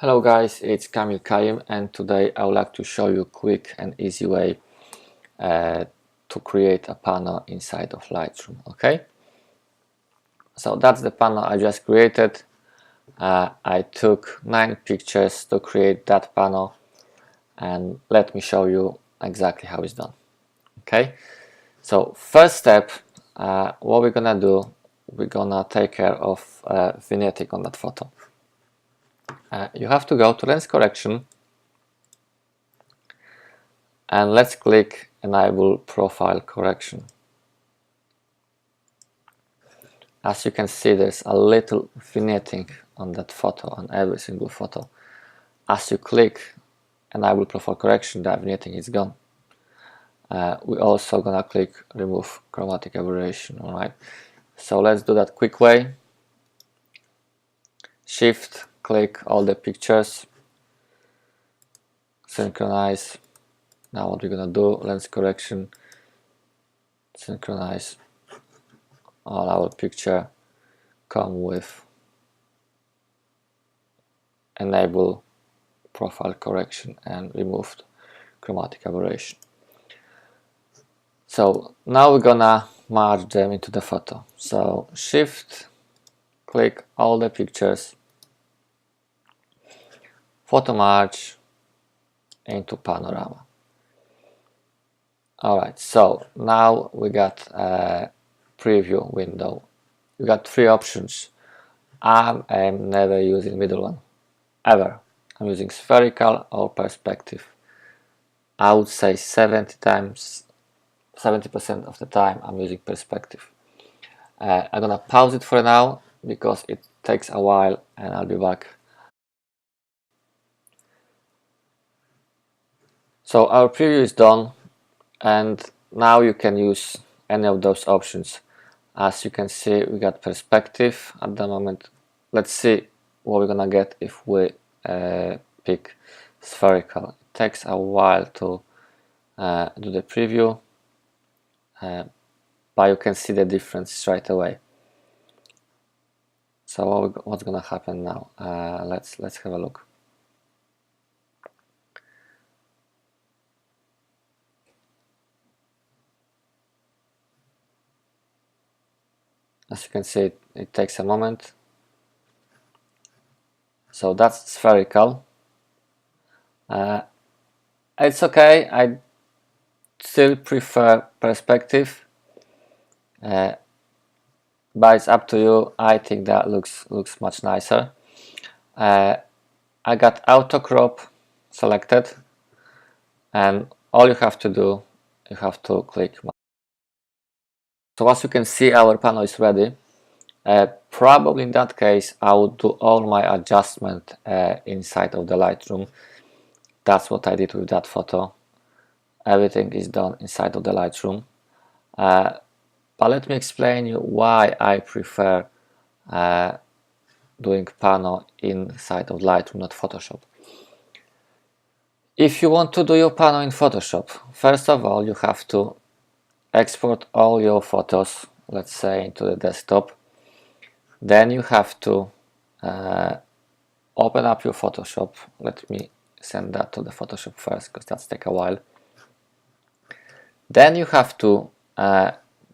Hello guys, it's Kamil Kaim, and today I would like to show you a quick and easy way to create a pano inside of Lightroom. Okay, so that's the pano I just created. I took 9 pictures to create that pano, and let me show you exactly how it's done. Okay, so first step, what we're gonna do, we're gonna take care of vignetting on that photo. You have to go to lens correction, and let's click enable profile correction. As you can see, there's a little vignetting on that photo, on every single photo. As you click enable profile correction, that vignetting is gone. We're also gonna click remove chromatic aberration. All right, so let's do that quick way. Shift click all the pictures, synchronize. Now what we're gonna do, lens correction, synchronize all our picture, come with enable profile correction and removed chromatic aberration. So now we're gonna merge them into the photo. So shift click all the pictures, photo merge into panorama. Alright, so now we got a preview window. We got 3 options. I'm never using middle one, ever. I'm using spherical or perspective. I would say 70% of the time I'm using perspective. I'm gonna pause it for now because it takes a while, and I'll be back. So our preview is done, and now you can use any of those options. As you can see, we got perspective at the moment. Let's see what we're gonna get if we pick spherical. It takes a while to do the preview, but you can see the difference straight away. So what's gonna happen now? Let's have a look. As you can see, it takes a moment. So that's spherical. It's okay. I still prefer perspective, but it's up to you. I think that looks much nicer. I got auto crop selected, and all you have to do, you have to click. So as you can see, our panel is ready. Probably in that case, I would do all my adjustment inside of the Lightroom. That's what I did with that photo. Everything is done inside of the Lightroom. But let me explain you why I prefer doing pano inside of Lightroom, not Photoshop. If you want to do your pano in Photoshop, first of all, you have to export all your photos, let's say, into the desktop. Then you have to open up your Photoshop. Let me send that to the Photoshop first, because that's take a while. Then you have to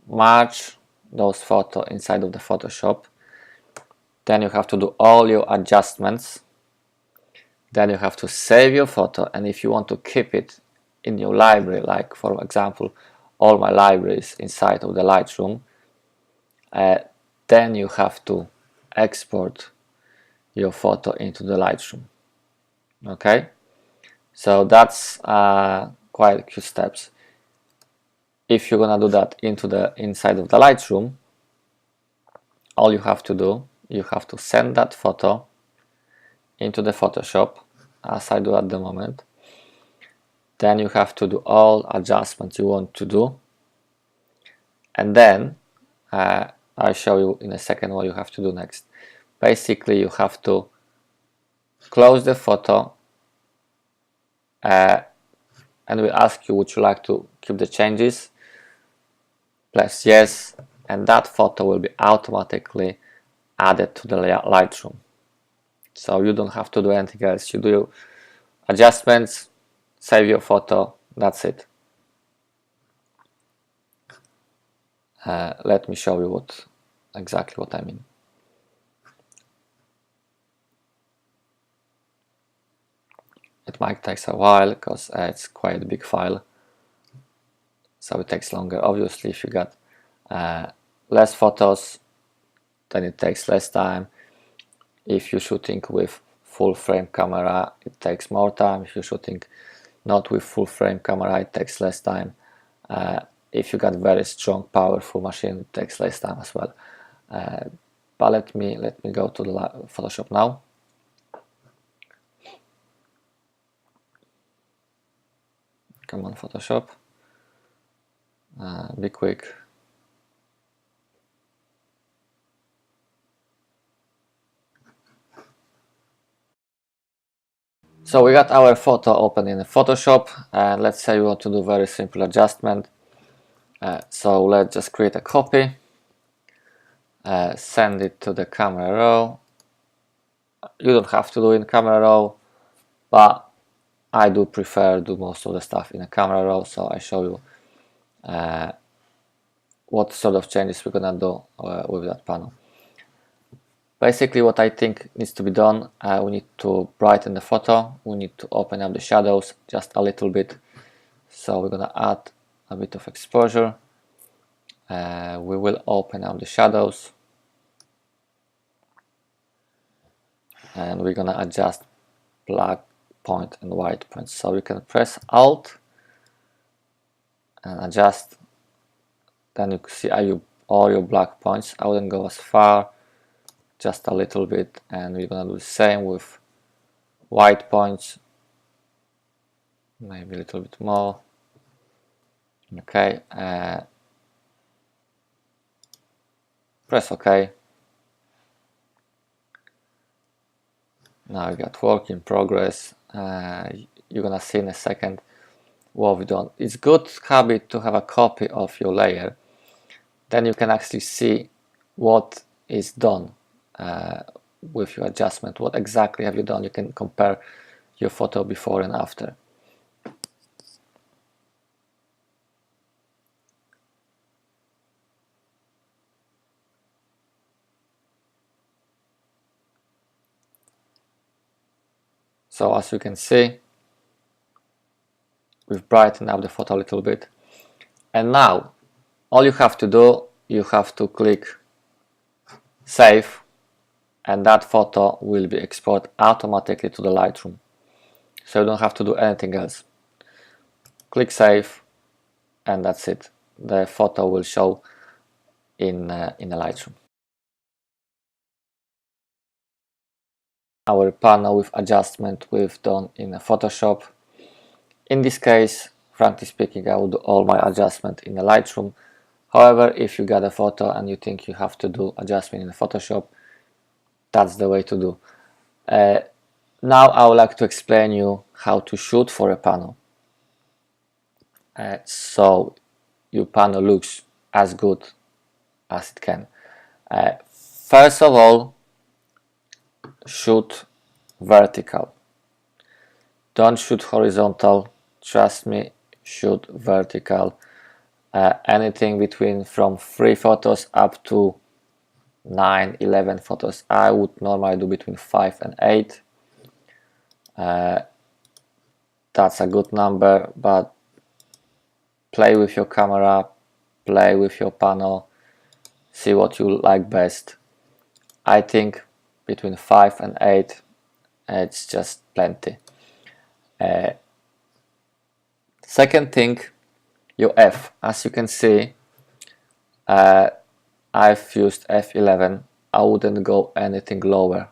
merge those photos inside of the Photoshop. Then you have to do all your adjustments. Then you have to save your photo, and if you want to keep it in your library, like for example all my libraries inside of the Lightroom, then you have to export your photo into the Lightroom. Okay, so that's quite a few steps. If you're gonna do that inside of the Lightroom, all you have to do, you have to send that photo into the Photoshop, as I do at the moment. Then you have to do all adjustments you want to do, and then I'll show you in a second what you have to do next. Basically, you have to close the photo, and we'll ask you, would you like to keep the changes? Press yes, and that photo will be automatically added to the Lightroom. so you don't have to do anything else. You do your adjustments, save your photo, that's it. Let me show you exactly what I mean. It might take a while because it's quite a big file, so it takes longer. Obviously, if you got less photos, then it takes less time. If you're shooting with full frame camera, it takes more time. If you're shooting not with full frame camera, it takes less time. If you got very strong, powerful machine, it takes less time as well. But let me go to the Photoshop now. Come on, Photoshop. Be quick. So we got our photo open in Photoshop, and let's say we want to do very simple adjustment. So let's just create a copy, send it to the camera raw. You don't have to do in camera raw, but I do prefer do most of the stuff in a camera raw, so I show you what sort of changes we're gonna do with that panel. Basically, what I think needs to be done, we need to brighten the photo, we need to open up the shadows just a little bit. So we're gonna add a bit of exposure. We will open up the shadows, and we're gonna adjust black point and white point. So you can press Alt and adjust. Then you can see all your black points. I wouldn't go as far, just a little bit, and we're gonna do the same with white points, maybe a little bit more. Okay, press OK. Now we got work in progress. You're gonna see in a second what we've done. It's good habit to have a copy of your layer, then you can actually see what is done with your adjustment, what exactly have you done. You can compare your photo before and after. So as you can see, we've brightened up the photo a little bit, and now all you have to do, you have to click save, and that photo will be exported automatically to the Lightroom, so you don't have to do anything else. Click save, and that's it. The photo will show in the Lightroom. Our panel with adjustment we've done in Photoshop. In this case, frankly speaking, I will do all my adjustment in the Lightroom. However, if you got a photo and you think you have to do adjustment in Photoshop, that's the way to do. Now I would like to explain you how to shoot for a panel. So your panel looks as good as it can. First of all, shoot vertical. Don't shoot horizontal. Trust me, shoot vertical. Anything between from 3 photos up to 9, 11 photos. I would normally do between 5 and 8. That's a good number, but play with your camera, play with your panel, see what you like best. I think between 5 and 8, it's just plenty. Second thing, your F. As you can see, I've used F11. I wouldn't go anything lower.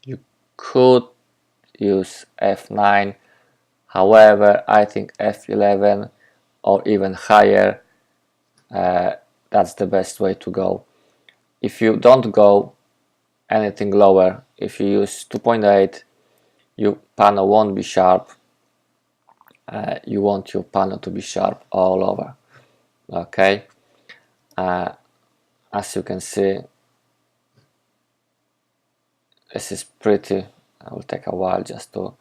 You could use F9, however, I think F11 or even higher, that's the best way to go. If you don't go anything lower, if you use 2.8, your panel won't be sharp. You want your panel to be sharp all over. Okay, as you can see, this is pretty It will take a while just to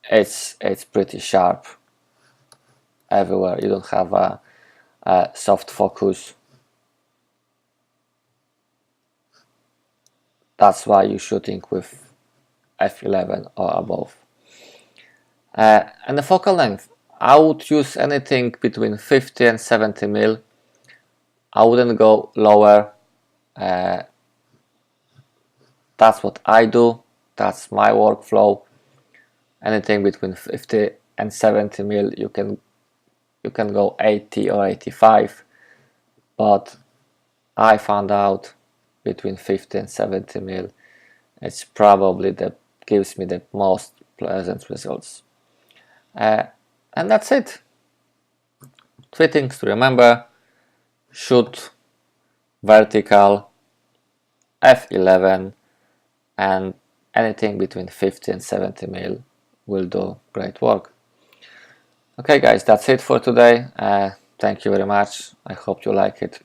it's pretty sharp everywhere. You don't have a soft focus. That's why you're shooting with f11 or above. And the focal length, I would use anything between 50 and 70 mil. I wouldn't go lower. That's what I do. That's my workflow. Anything between 50 and 70 mil, you can go 80 or 85, but I found out between 50 and 70 mil, it's probably that gives me the most pleasant results. And that's it. 3 things to remember: shoot vertical, f11, and anything between 50 and 70 mil will do great work. Okay guys, that's it for today. Thank you very much. I hope you like it.